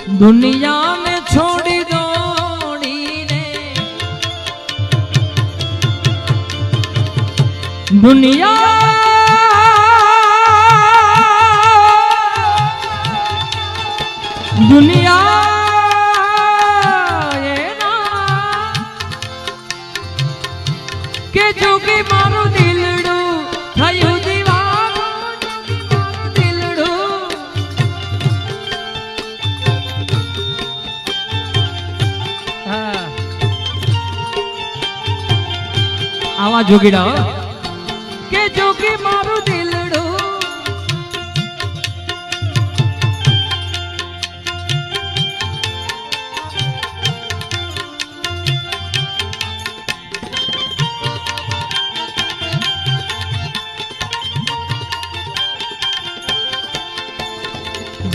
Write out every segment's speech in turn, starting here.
दुनिया में छोड़ी दौड़ी ने दुनिया दुनिया ये ना के जोगी मारो दिलड़ू थयो दीवानो जोगी मारो दिलड़ू आवा जोगीड़ा के जोगी मारो दिलड़ू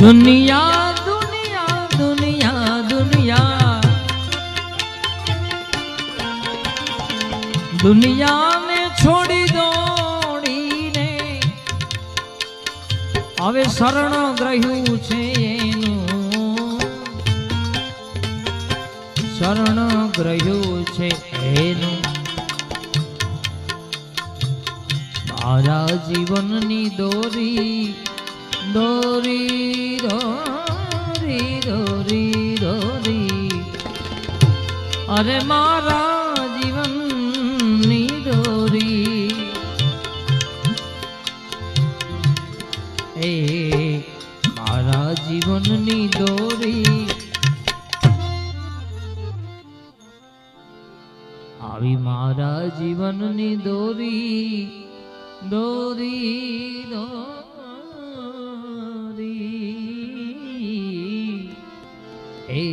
दुनिया दुनिया दुनिया दुनिया दुनिया में छोड़ी दौड़ी ने હવે શરણ ગ્રહ્યું છે એનું શરણ ગ્રહ્યું છે એનું મારા જીવનની દોરી દોરી દોરી દોરી દોરી અરે મારા જીવનની દોરી એ મારા જીવનની દોરી આવી મારા જીવનની દોરી દોરી એ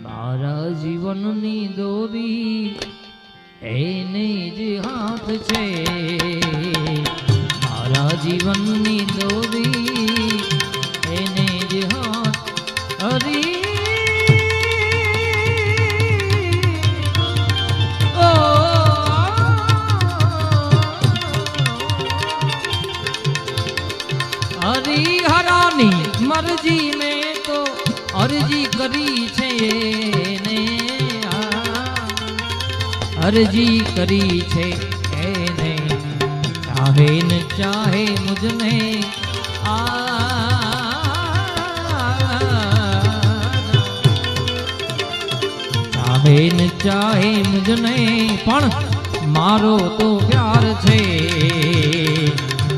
મારા જીવનની દોરી એને જ હાથ છે મારા જીવનની દોરી એને જ હાથ હરી હરી હરાની મરજી મેં તો અરજી કરી છે એને અરજી કરી છે એને ચાહે ન ચાહે મુझने ચાહે ન ચાહે મુझने પણ મારો તો પ્યાર છે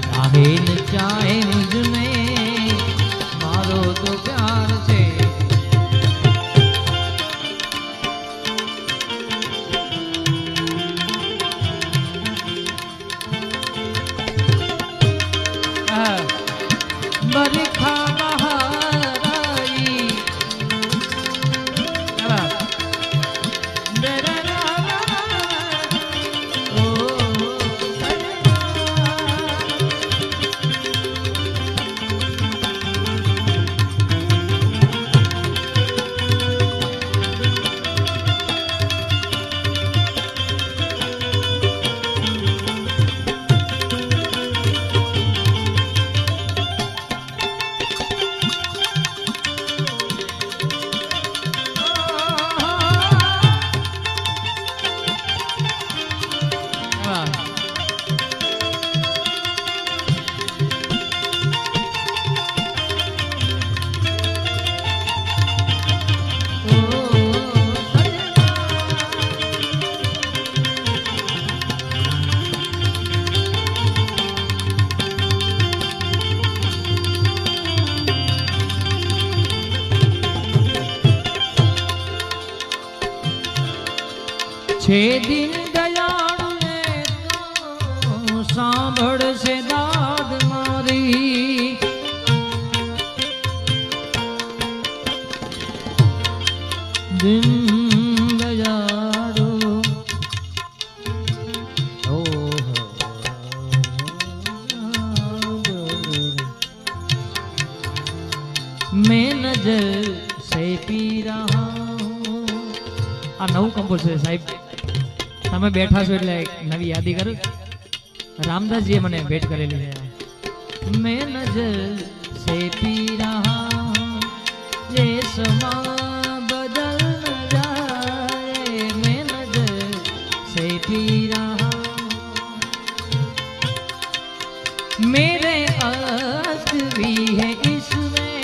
ચાહે ન ચાહે મુझने મારો તો પ્યાર છે बरखा बहाराई छे दिन दयाळु ने तो सांभळशे दाद मारी दिन दयाळु मैं नजर से पी रहा हूँ आ नवु कंपोज है साहिब તમે બેઠા છો એટલે નવી યાદી કરું રામદાસજીએ મને ભેટ કરેલી છે मैं नजर से पी रहा हूँ समा बदल न जाए, मैं नजर से पी रहा हूँ। मेरे अस्त भी है इसमें,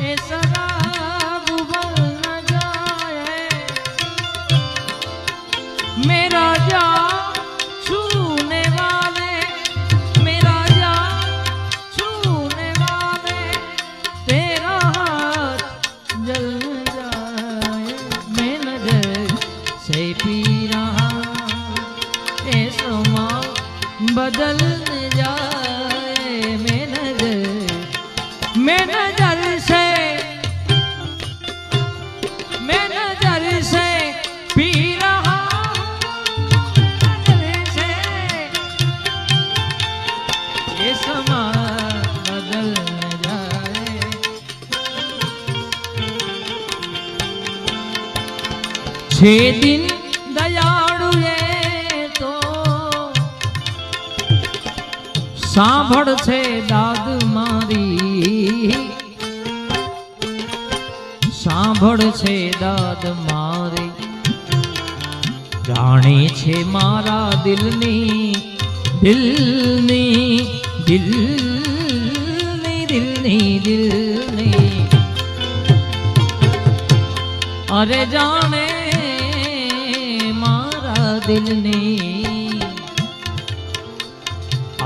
ये शराब उबल न जाए। मेरा जा छूने वाले, मेरा जा छूने वाले, तेरा हाथ जल जाए, मैं नजर से पी रहा, ये समा बदल न जाए, मैं नजर से, मैं नजर से पी रहा, नजर से ये समा बदल न जाए। छह दिन दयाळु ये तो સાંભળ છે દાદ મારી, સાંભળ છે દાદ મારી, જાણે છે મારા દિલની, દિલની, દિલની, દિલની, દિલની, અરે જાણે મારા દિલની,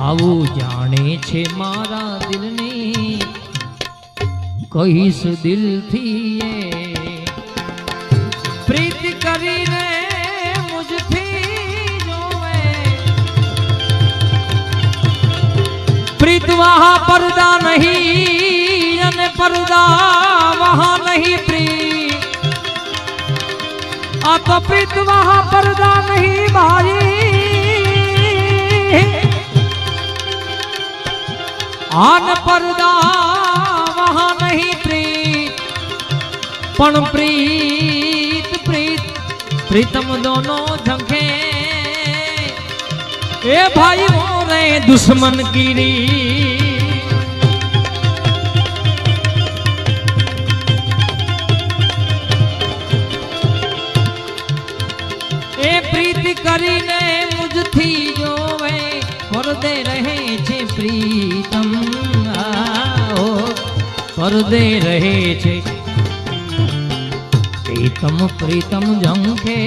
આવું જાણે છે મારા દિલની, કહીશ દિલથી એ પ્રીત કરીને મુજથી જોવે, પ્રીત વહા પરદા નહીં અને પરદા વહા નહીં પ્રીત, આ તો પ્રીત વહા પરદા નહીં ભાઈ, आन पर्दा वहाँ नहीं प्रीत, पण प्रीत प्रीत प्रीतम दोनों झंखे, ए भाई मोरे दुश्मन कीरी, ए प्रीत કરીને મુજથી જોવે, પરદે રહે છે પ્રીતમ, પરદે રહે છે પ્રીતમ, પ્રીતમ ઝંખે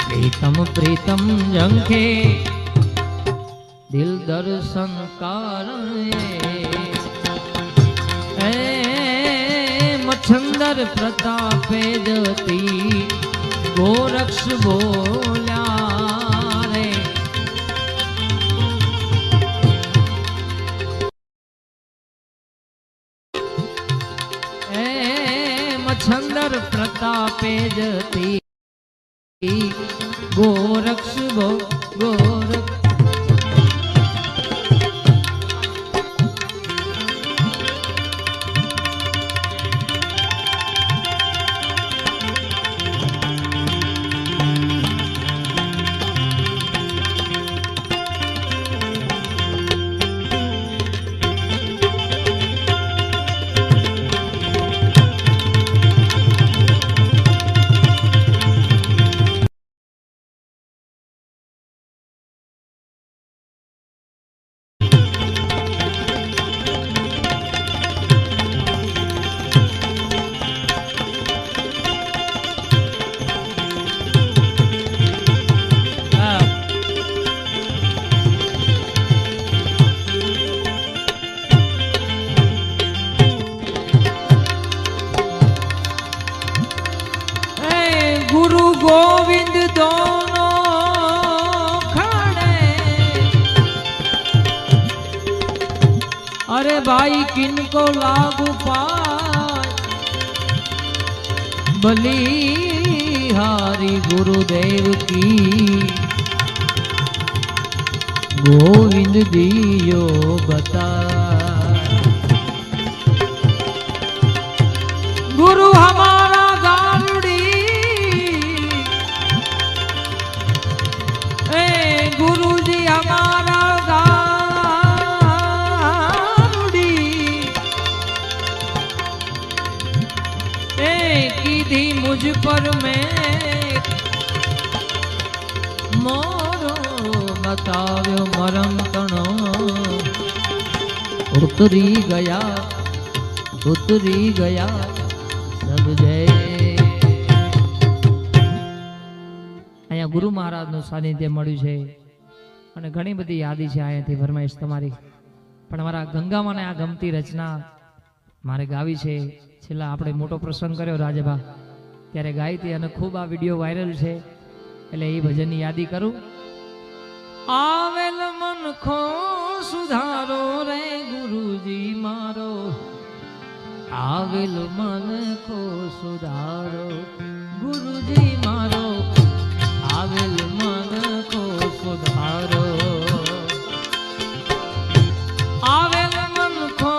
પ્રીતમ, પ્રીતમ ઝંખે, દિલ દર્શન કારણે મચ્છંદર પ્રતાપે જતી ગોરક્ષ બોલ્યા રે, મચ્છંદર પ્રતાપે જતી ગોરક્ષ ગોરક્ષ, गोविंद दोनों खड़े, अरे भाई किनको लागू पाए, बलिहारी गुरुदेव की गोविंद दियो बता, गुरु हमारा गुरु जी हमारा આવ્યો મરમ તણો ઉતરી ગયા સબ જય. અહીંયા ગુરુ મહારાજનું સાનિધ્ય મળ્યું છે અને ઘણી બધી યાદી છે અહીંયાથી ફરમાઈશ તમારી. પણ મારા ગંગામાને આ ગમતી રચના મારે ગાવી છે. છેલ્લા આપણે મોટો પ્રસંગ કર્યો રાજભા ત્યારે ગાઈ હતી અને ખૂબ આ વિડીયો વાયરલ છે એટલે એ ભજનની યાદી કરું. આવેલ મન ખો સુધારો રે ગુરુજી મારો, આવેલ મન ખો સુધારો ગુરુજી મારો, આવેલ મન ખો સુધારો, આવેલ મન ખો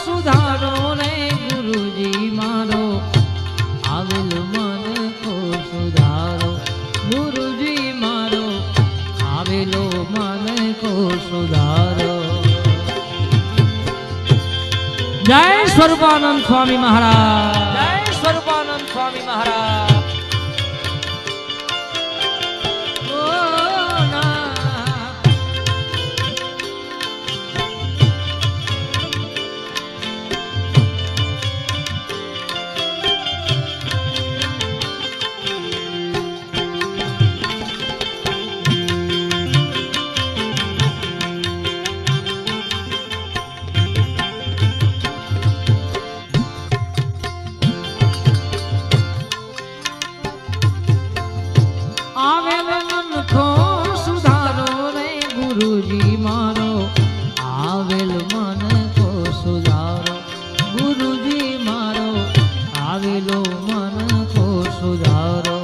સુધારો રે ગુરુજી મારો, આવેલ મન ખો સુધારો ગુરુજી મારો, આવેલો મન ખો સુધારો. જય સ્વરૂપાનંદ સ્વામી મહારાજ, જય સ્વરૂપાનંદ સ્વામી મહારાજ. ગુરુજી મારો, આવેલ મન કો સુધારો ગુરુજી મારો, આવેલો મન કો સુધારો.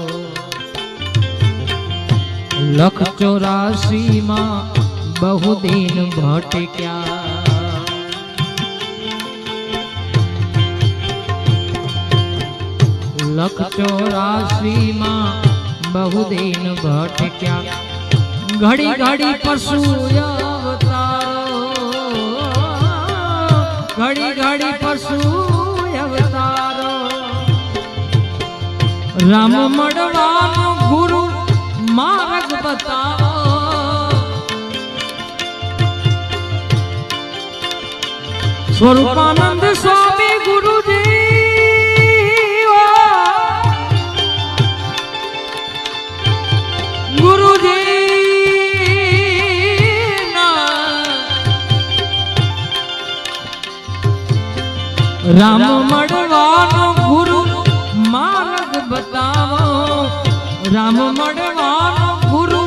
લખ 84 માં બહુ દિન ભટક્યા, લખ 84 માં બહુ દિન ભટક્યા, ઘડી ઘડી પશુ અવતારો, ઘડી ઘડી પશુ અવતારો. રામ મળવાનો ગુરુ માર્ગ બતાવો, સ્વરૂપાનંદ સ્વામી ગુરુજી રામ મળવાનો ગુરુ માર્ગ બતાવો, રામ મળવાનો ગુરુ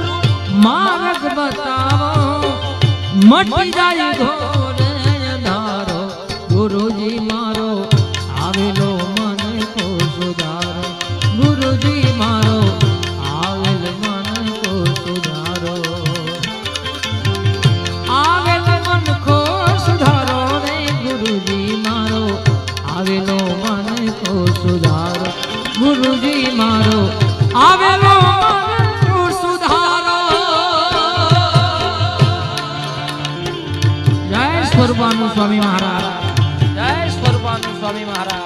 માર્ગ બતાવો. મટી જાય ઘોર અંધારો ગુરુજી મારો, આવેલો મન કો સુધારો ગુરુજી મારો, આવેલ મન કો સુધારો, આવેલ મન કો સુધારો રે ગુરુજી મારો, આવેલો મન કો સુધારો ગુરુજી મારો, આવેલો મન કો સુધારો. જય સ્વરૂપાનંદ સ્વામી મહારાજ, જય સ્વરૂપાનંદ સ્વામી મહારાજ.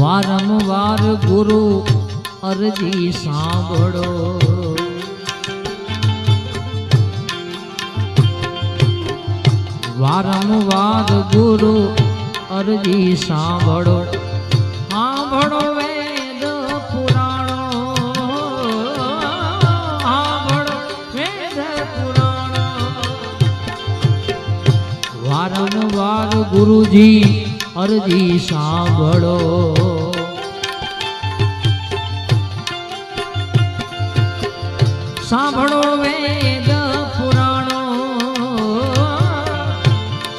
વારંવાર ગુરુ અરજી સાંભળો, વારંવાર ગુરુ અરજી સાંભળો સાંભળો વેદ પુરાણો સાંભળો વેદ પુરાણો વારંવાર ગુરુજી અરજી સાંભળો સાંભળો વેદ પુરાણો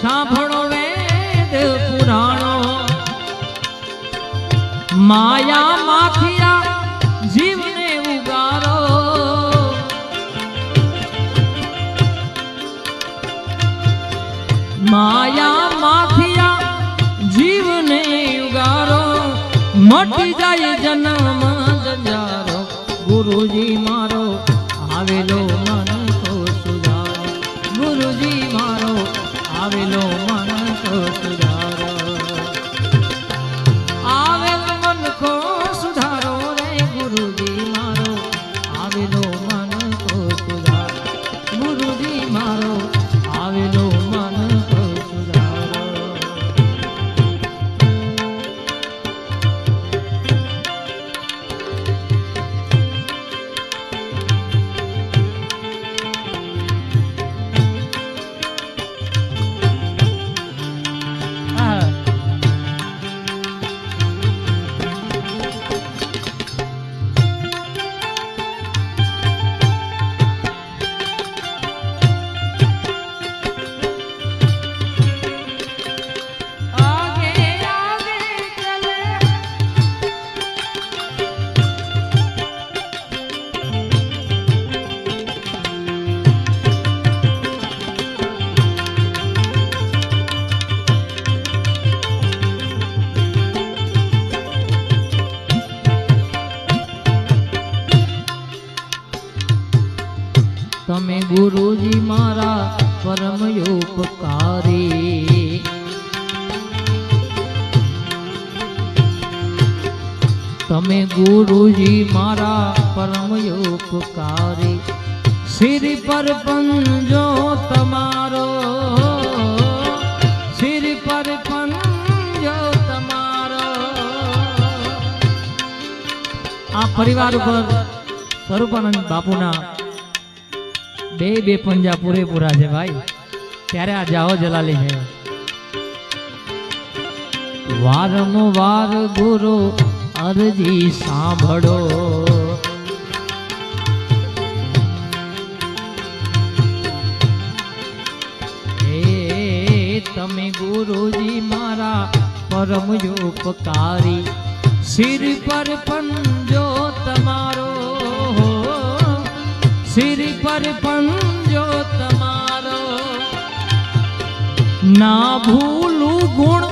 સાંભળો વેદ પુરાણો માયા માખિયા જીવને ઉગારો માયા માખિયા જીવને ઉગારો મટી જાય જન્મ જંજારો ગુરુજી મારો આવેલો મન કો સુધારો ગુરુજી મારો આવેલો મન કો સુધારો આવેલો મન કો સુધારો રે ગુરુજી મારો આવેલો મન કો સુધારો ગુરુજી મારો આવેલો મન કો સુધારો તમે ગુરુજી મારા પરમ ઉપકારી તમે ગુરુજી મારા પરમ ઉપકારી સિર પર પંજો તમારો સિર પર પંજો તમારો આ પરિવાર ઉપર સ્વરૂપાનંદ બાપુના બે પંજા પૂરેપૂરા છે ભાઈ ત્યારે આ જાઓ જલાલી છે વારંવાર ગુરુ અરજી સાંભળો એ તમે ગુરુજી મારા પરમ ઉપકારી સિર પર પંજો તમારો સિર પર પંજો તમારો ના ભૂલું ગુણ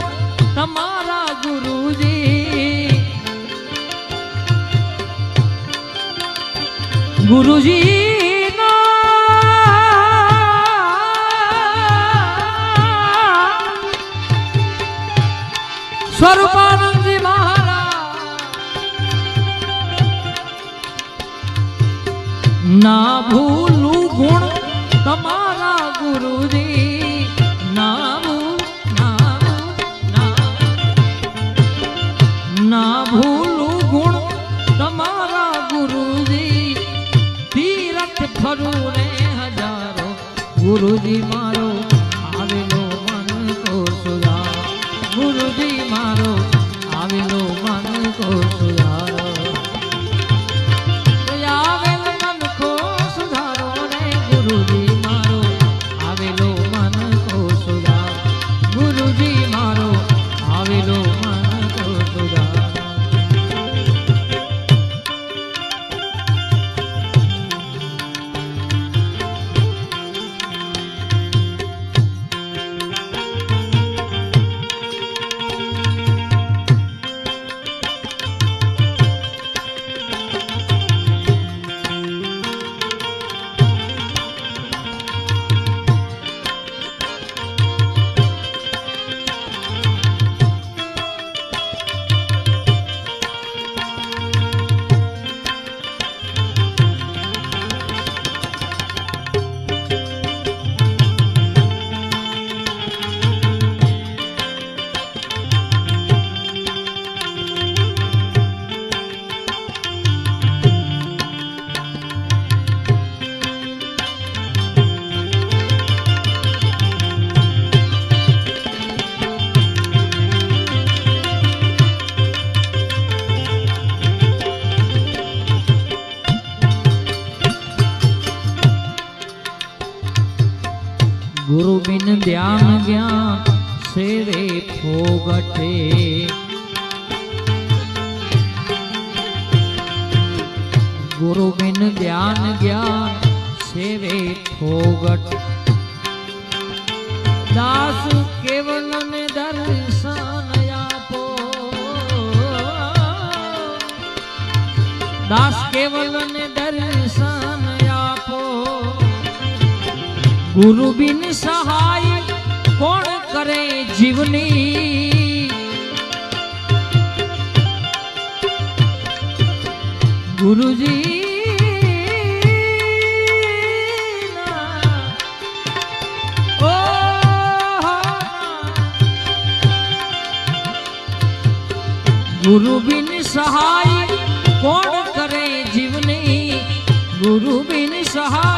તમારા ગુરુજી ગુરુજી સ્વરૂપાનંદજી ના ભૂલું ગુણ તમારા ગુરુજી ના ભૂલું ગુણ તમારા ગુરુજી તીરથ ફરું રે હજારો ગુરુજી મારો આવેલો મન કો સુધારો ગુરુજી મારો આવેલો મન કો સુધારો गुरु बिन ध्यान ज्ञान सेवे फोगटे। गुरु बिन ध्यान ज्ञान सेवे फोगट। दास केवल ने दर्शन आपो। दास केवल ने दर्शन आपो। गुरु बिन सहाय कौन करे जीवनी। गुरुजी गुरु बिन सहाय कौन करे जीवनी। गुरु बिन सहाय